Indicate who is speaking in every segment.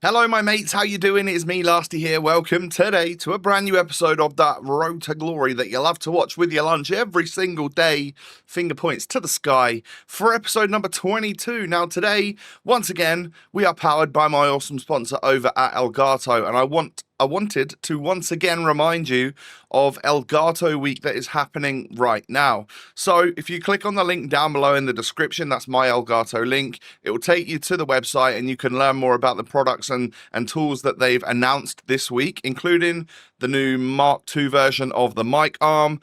Speaker 1: Hello, my mates. How you doing? It's me, Lasty here. Welcome today to a brand new episode of that Road to Glory that you love to watch with your lunch every single day. Finger points to the sky for episode number 22. Now, today, once again, we are powered by my awesome sponsor over at Elgato, and I wanted to once again remind you of Elgato Week that is happening right now. So if you click on the link down below in the description, that's my Elgato link, it will take you to the website and you can learn more about the products and tools that they've announced this week, including the new Mark II version of the mic arm,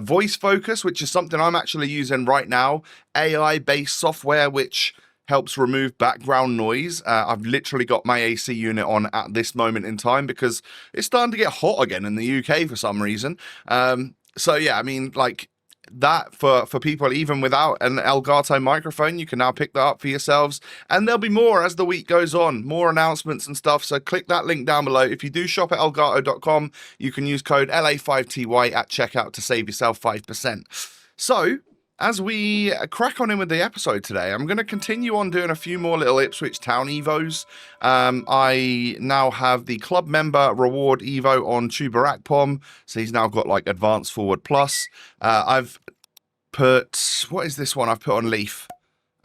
Speaker 1: voice focus, which is something I'm actually using right now, AI-based software, which helps remove background noise. I've literally got my AC unit on at this moment in time because it's starting to get hot again in the UK for some reason. So yeah, I mean, like that for people even without an Elgato microphone, you can now pick that up for yourselves, and there'll be more as the week goes on, more announcements and stuff. So click that link down below. If you do shop at elgato.com, you can use code LA5TY at checkout to save yourself 5%. So as we crack on in with the episode today, I'm going to continue on doing a few more little Ipswich Town Evos. I now have the club member reward Evo on Tuber Akpom, so he's now got like Advanced Forward Plus. I've put, what is this one I've put on Leaf?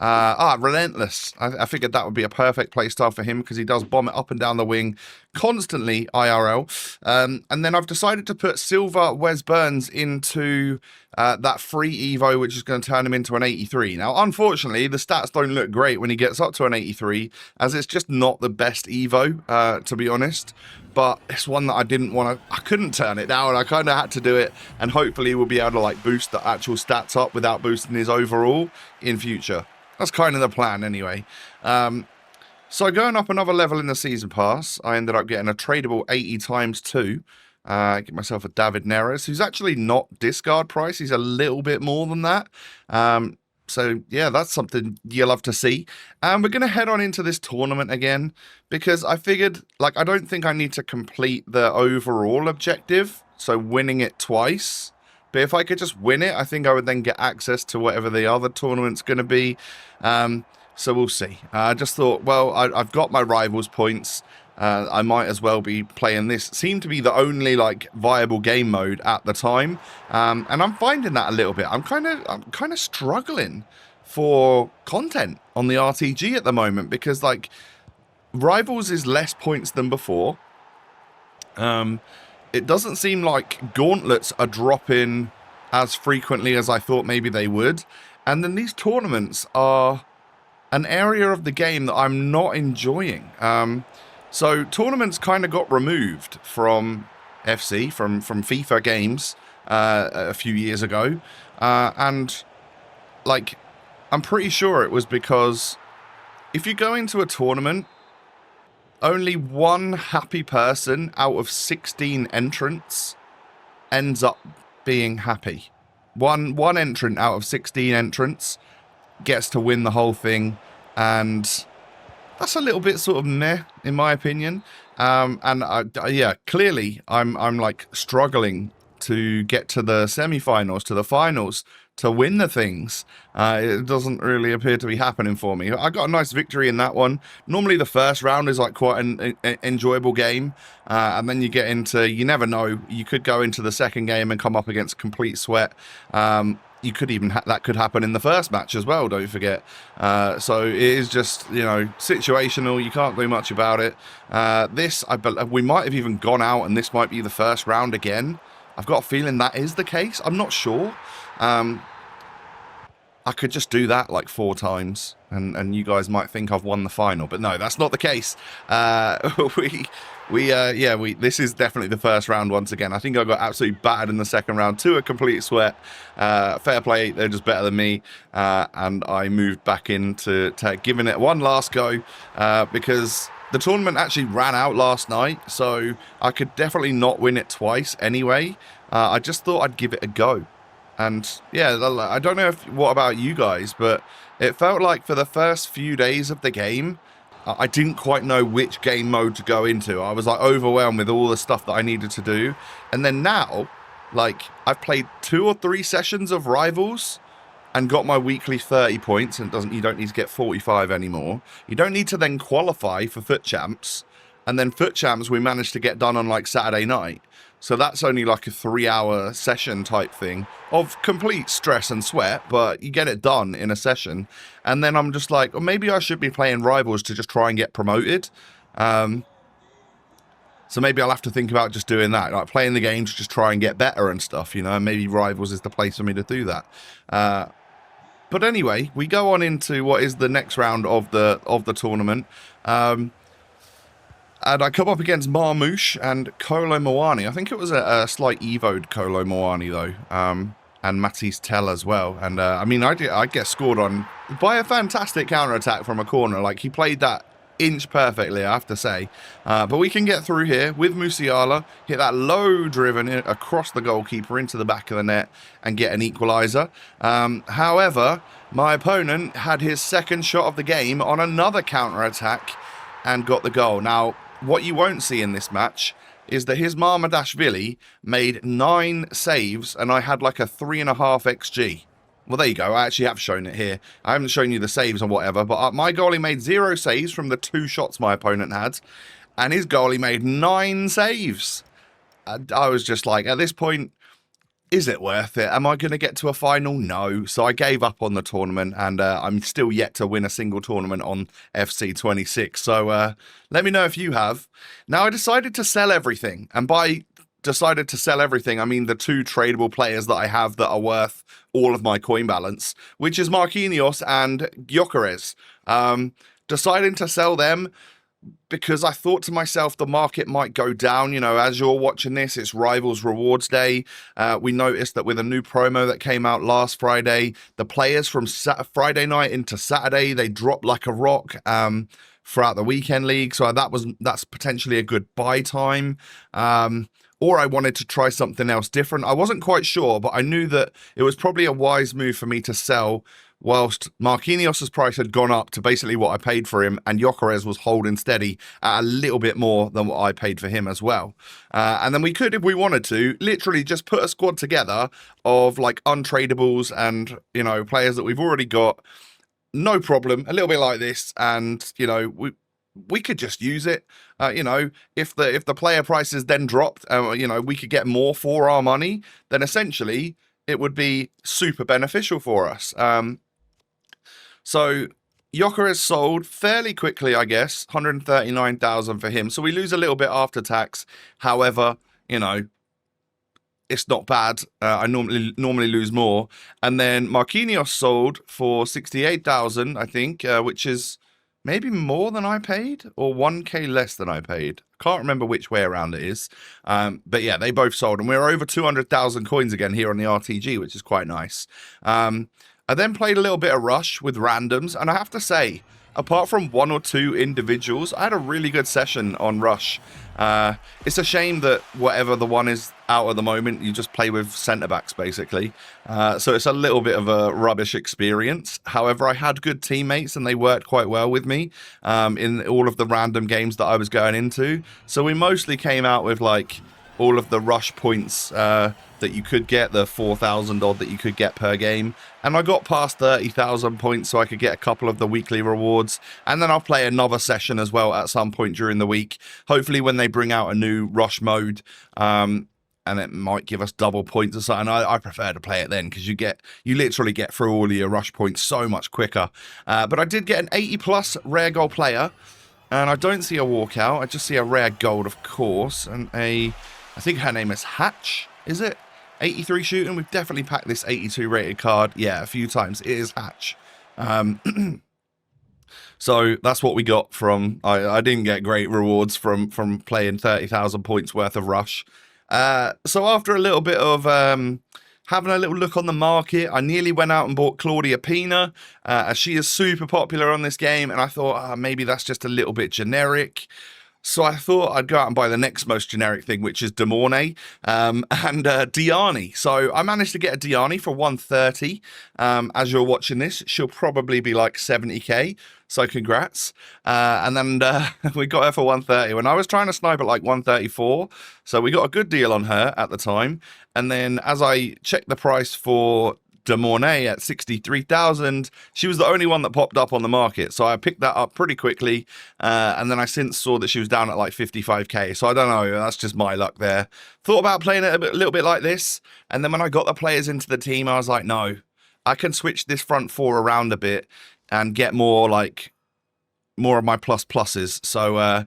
Speaker 1: Relentless. I figured that would be a perfect playstyle for him because he does bomb it up and down the wing constantly IRL. And then I've decided to put Silver Wes Burns into that free Evo, which is going to turn him into an 83. Now, unfortunately, the stats don't look great when he gets up to an 83, as it's just not the best Evo, to be honest. But it's one that I didn't want to, I couldn't turn it down. I kind of had to do it, and hopefully we'll be able to like boost the actual stats up without boosting his overall in future. That's kind of the plan anyway. So going up another level in the season pass, I ended up getting a tradable 80 times 2. Get myself a David Neres, who's actually not discard price. He's a little bit more than that. So yeah, that's something you'll love to see. And we're going to head on into this tournament again, because I figured, like, I don't think I need to complete the overall objective, so winning it twice. But if I could just win it, I think I would then get access to whatever the other tournament's going to be. So we'll see. I just thought, well, I've got my rivals points. I might as well be playing this. It seemed to be the only like viable game mode at the time, and I'm finding that a little bit. I'm kind of struggling for content on the RTG at the moment because like rivals is less points than before. It doesn't seem like gauntlets are dropping as frequently as I thought maybe they would. And then these tournaments are an area of the game that I'm not enjoying. So tournaments kind of got removed from FC, from FIFA games a few years ago. And like, I'm pretty sure it was because if you go into a tournament, only one happy person out of 16 entrants ends up being happy. One entrant out of 16 entrants gets to win the whole thing, and that's a little bit sort of meh, in my opinion. Yeah, clearly I'm like struggling to get to the semi-finals, to the finals, to win the things. It doesn't really appear to be happening for me. I got a nice victory in that one. Normally the first round is like quite an enjoyable game, and then you get into, you never know, you could go into the second game and come up against complete sweat. You could even that could happen in the first match as well, don't forget. So it is just, you know, situational. You can't do much about it. We might have even gone out and this might be the first round again. I've got a feeling that is the case. I'm not sure. I could just do that like 4 times and you guys might think I've won the final, but no, that's not the case. This is definitely the first round once again. I think I got absolutely battered in the second round to a complete sweat. Fair play, they're just better than me. And I moved back into giving it one last go, because the tournament actually ran out last night, so I could definitely not win it twice anyway. I just thought I'd give it a go. And yeah, I don't know what about you guys, but it felt like for the first few days of the game, I didn't quite know which game mode to go into. I was like overwhelmed with all the stuff that I needed to do. And then now, like, I've played 2 or 3 sessions of Rivals, and got my weekly 30 points, and you don't need to get 45 anymore. You don't need to then qualify for Foot Champs, and then Foot Champs we managed to get done on like Saturday night. So that's only like a 3-hour session type thing of complete stress and sweat, but you get it done in a session. And then I'm just like, well, maybe I should be playing Rivals to just try and get promoted. So maybe I'll have to think about just doing that, like playing the game to just try and get better and stuff, you know, and maybe Rivals is the place for me to do that. But anyway, we go on into what is the next round of the tournament. And I come up against Marmouche and Kolo Moani. I think it was a slight evoed Kolo Moani, though, and Matisse Tell as well. And, I mean, I get scored on by a fantastic counter-attack from a corner. Like, he played that inch perfectly, I have to say. But we can get through here with Musiala, hit that low driven across the goalkeeper into the back of the net and get an equaliser. However, my opponent had his second shot of the game on another counter-attack and got the goal. Now, what you won't see in this match is that his Marmadashvili made 9 saves and I had like a 3.5 XG. Well, there you go. I actually have shown it here. I haven't shown you the saves or whatever, but my goalie made 0 saves from the 2 shots my opponent had, and his goalie made 9 saves. I was just like, at this point, is it worth it? Am I going to get to a final? No. So I gave up on the tournament, and I'm still yet to win a single tournament on FC 26. So let me know if you have. Now, I decided to sell everything, and by decided to sell everything, I mean the 2 tradable players that I have that are worth all of my coin balance, which is Marquinhos and Gyökeres. Deciding to sell them because I thought to myself the market might go down. You know, as you're watching this, it's Rivals Rewards Day. We noticed that with a new promo that came out last Friday, the players from Friday night into Saturday, they dropped like a rock throughout the weekend league. So that's potentially a good buy time. Or I wanted to try something else different. I wasn't quite sure, but I knew that it was probably a wise move for me to sell whilst Marquinhos' price had gone up to basically what I paid for him, and Gyökeres was holding steady at a little bit more than what I paid for him as well. And then we could, if we wanted to, literally just put a squad together of like untradables and, you know, players that we've already got. No problem, a little bit like this, and, you know, we could just use it. You know, if the player prices then dropped, you know, we could get more for our money, then essentially it would be super beneficial for us. So Gyökeres sold fairly quickly, I guess, 139,000 for him. So we lose a little bit after tax. However, you know, it's not bad. I normally lose more. And then Marquinhos sold for 68,000, I think, which is maybe more than I paid or 1k less than I paid. Can't remember which way around it is. But yeah, they both sold, and we're over 200,000 coins again here on the RTG, which is quite nice. I then played a little bit of Rush with randoms, and I have to say, apart from 1 or 2 individuals, I had a really good session on Rush. It's a shame that whatever the one is out at the moment, you just play with centre-backs, basically. So it's a little bit of a rubbish experience. However, I had good teammates, and they worked quite well with me in all of the random games that I was going into. So we mostly came out with, like, all of the Rush points that you could get, the 4,000 odd that you could get per game. And I got past 30,000 points so I could get a couple of the weekly rewards. And then I'll play another session as well at some point during the week. Hopefully when they bring out a new Rush mode, and it might give us double points or something. I prefer to play it then because you literally get through all of your Rush points so much quicker. But I did get an 80 plus rare gold player. And I don't see a walkout. I just see a rare gold, of course. And I think her name is Hatch, is it? 83 shooting. We've definitely packed this 82 rated card. Yeah, a few times. It is Hatch. So that's what we got from... I didn't get great rewards from playing 30,000 points worth of Rush. So after a little bit of... having a little look on the market, I nearly went out and bought Claudia Pina, as she is super popular on this game, and I thought maybe that's just a little bit generic. So I thought I'd go out and buy the next most generic thing, which is Demorne and Diani. So I managed to get a Diani for 130. As you're watching this, she'll probably be like 70k. So congrats. And then we got her for 130 when I was trying to snipe at like 134. So we got a good deal on her at the time. And then as I checked the price for De Mornay at 63,000. She was the only one that popped up on the market, so I picked that up pretty quickly, and then I since saw that she was down at like 55k, so I don't know, that's just my luck there. Thought about playing it a little bit like this, and then when I got the players into the team, I was like, no, I can switch this front four around a bit and get more of my pluses. So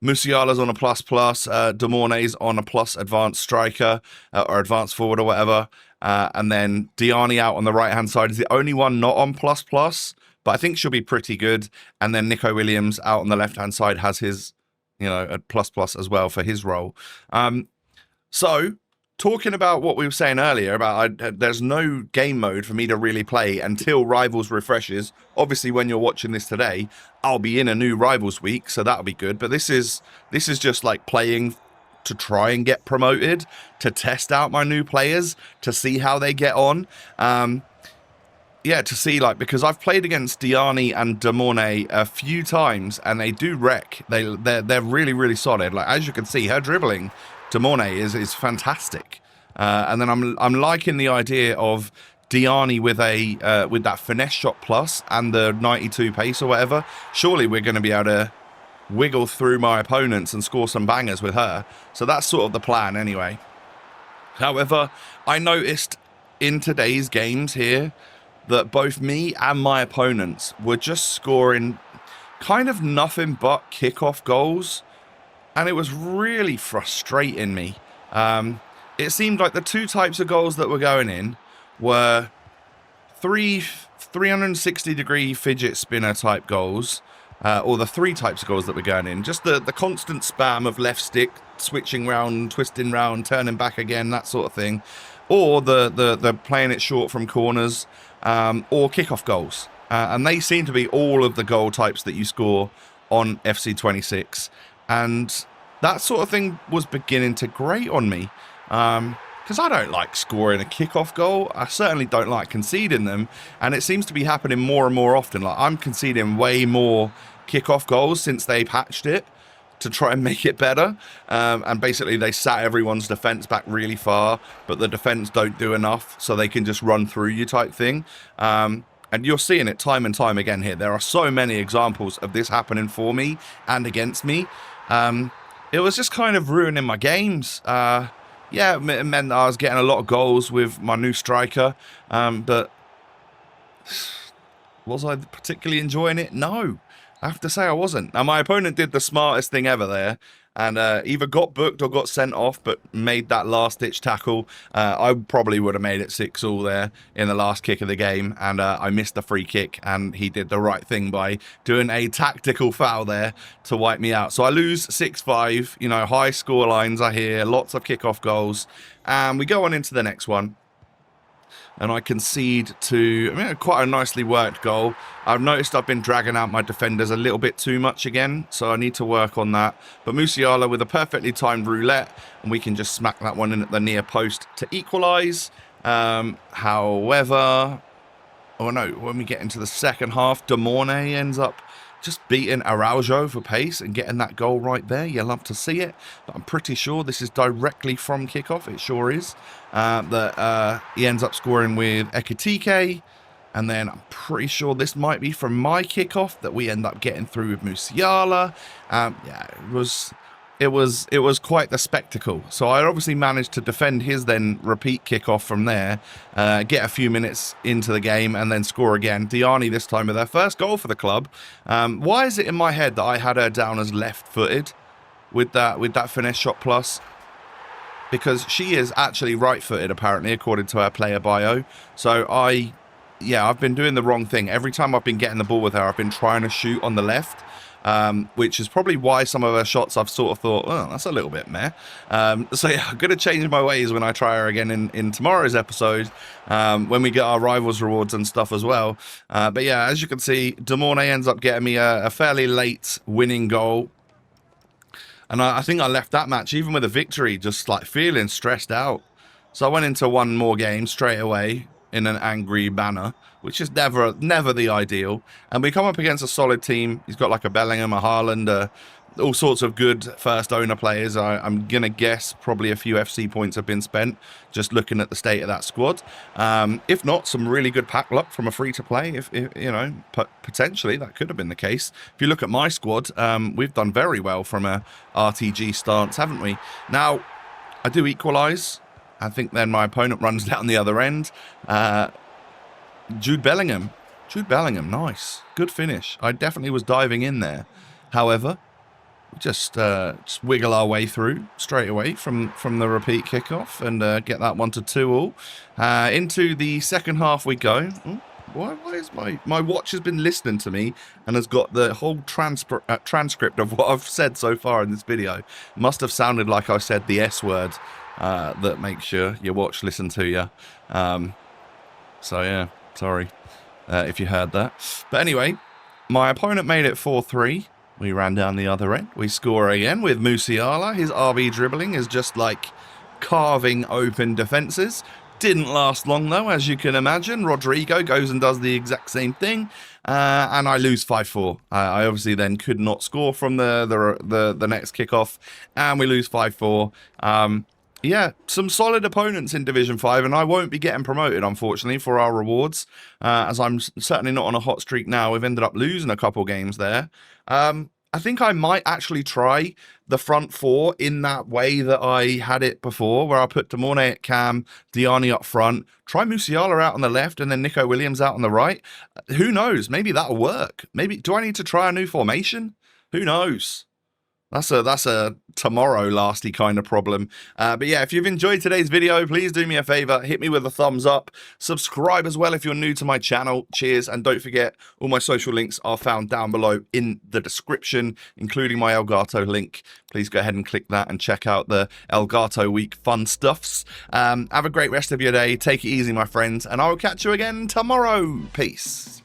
Speaker 1: Musiala's on a De Mornay's on a plus advanced striker or advanced forward or whatever. And then Diani out on the right-hand side is the only one not on plus, but I think she'll be pretty good. And then Nico Williams out on the left-hand side has his, a plus as well for his role. So talking about what we were saying earlier about there's no game mode for me to really play until Rivals refreshes. Obviously, when you're watching this today, I'll be in a new Rivals week, so that'll be good. But this is just like playing to try and get promoted, to test out my new players, to see how they get on. To see, because I've played against Diani and De Mornay a few times, and they do wreck. They're really, really solid. Like, as you can see, her dribbling, De Mornay is fantastic. And then I'm liking the idea of Diani with that finesse shot plus and the 92 pace or whatever. Surely we're going to be able to wiggle through my opponents and score some bangers with her. So that's sort of the plan anyway. However, I noticed in today's games here that both me and my opponents were just scoring kind of nothing but kickoff goals. And it was really frustrating me. It seemed like the two types of goals that were going in were 360-degree fidget spinner type goals, or the three types of goals that were going in. Just the constant spam of left stick, switching round, twisting round, turning back again, that sort of thing. Or the playing it short from corners, or kickoff goals. And they seem to be all of the goal types that you score on FC26. And that sort of thing was beginning to grate on me. Because I don't like scoring a kickoff goal. I certainly don't like conceding them. And it seems to be happening more and more often. Like, I'm conceding way more kickoff goals since they patched it to try and make it better. And basically they sat everyone's defense back really far, but the defense don't do enough, so they can just run through you type thing. And you're seeing it time and time again here. There are so many examples of this happening for me and against me. It was just kind of ruining my games. It meant that I was getting a lot of goals with my new striker, but was I particularly enjoying it? No, I have to say I wasn't. Now, my opponent did the smartest thing ever there, and either got booked or got sent off, but made that last-ditch tackle. I probably would have made it 6-6 there in the last kick of the game, and I missed the free kick, and he did the right thing by doing a tactical foul there to wipe me out. So I lose 6-5, high score lines I hear, lots of kickoff goals, and we go on into the next one. And I concede to quite a nicely worked goal. I've noticed I've been dragging out my defenders a little bit too much again, so I need to work on that. But Musiala with a perfectly timed roulette, and we can just smack that one in at the near post to equalise. However, when we get into the second half, De Mornay ends up just beating Araujo for pace and getting that goal right there. You love to see it, but I'm pretty sure this is directly from kickoff. It sure is. That he ends up scoring with Ekitike, and then I'm pretty sure this might be from my kickoff that we end up getting through with Musiala. It was quite the spectacle. So I obviously managed to defend his then repeat kickoff from there, get a few minutes into the game, and then score again. Diani this time with her first goal for the club. Why is it in my head that I had her down as left-footed with that finesse shot plus? Because she is actually right-footed, apparently, according to her player bio. So I've been doing the wrong thing. Every time I've been getting the ball with her, I've been trying to shoot on the left. Which is probably why some of her shots I've sort of thought, oh, that's a little bit meh. I'm going to change my ways when I try her again in tomorrow's episode, when we get our Rivals rewards and stuff as well. But yeah, as you can see, De Mornay ends up getting me a fairly late winning goal. And I think I left that match, even with a victory, just like feeling stressed out. So I went into one more game straight away in an angry manner, which is never the ideal. And we come up against a solid team. He's got like a Bellingham, a Haaland, all sorts of good first owner players. I'm going to guess probably a few FC points have been spent just looking at the state of that squad. If not, some really good pack luck from a free-to-play. If you know, potentially that could have been the case. If you look at my squad, we've done very well from a RTG stance, haven't we? Now, I do equalise. I think then my opponent runs down the other end. Jude Bellingham, nice. Good finish. I definitely was diving in there. However, just wiggle our way through straight away from the repeat kickoff and get that 1-2 all. Into the second half we go. Ooh, why is my watch has been listening to me and has got the whole transcript of what I've said so far in this video. Must have sounded like I said the S word that makes sure your watch listen to you. So yeah, sorry if you heard that. But anyway, my opponent made it 4-3. We ran down the other end. We score again with Musiala. His RB dribbling is just like carving open defences. Didn't last long though, as you can imagine. Rodrigo goes and does the exact same thing, and I lose 5-4. I obviously then could not score from the next kickoff, and we lose 5-4. Yeah, some solid opponents in Division 5, and I won't be getting promoted, unfortunately, for our rewards, as I'm certainly not on a hot streak now. We've ended up losing a couple games there. I think I might actually try the front four in that way that I had it before, where I put Demorne at cam, Diani up front, try Musiala out on the left, and then Nico Williams out on the right. Who knows? Maybe that'll work. Maybe, do I need to try a new formation? Who knows? That's a tomorrow lasty kind of problem. But yeah, if you've enjoyed today's video, please do me a favor, hit me with a thumbs up, subscribe as well if you're new to my channel. Cheers, and don't forget, all my social links are found down below in the description, including my Elgato link. Please go ahead and click that and check out the Elgato week fun stuffs. Have a great rest of your day. Take it easy, my friends, and I will catch you again tomorrow. Peace.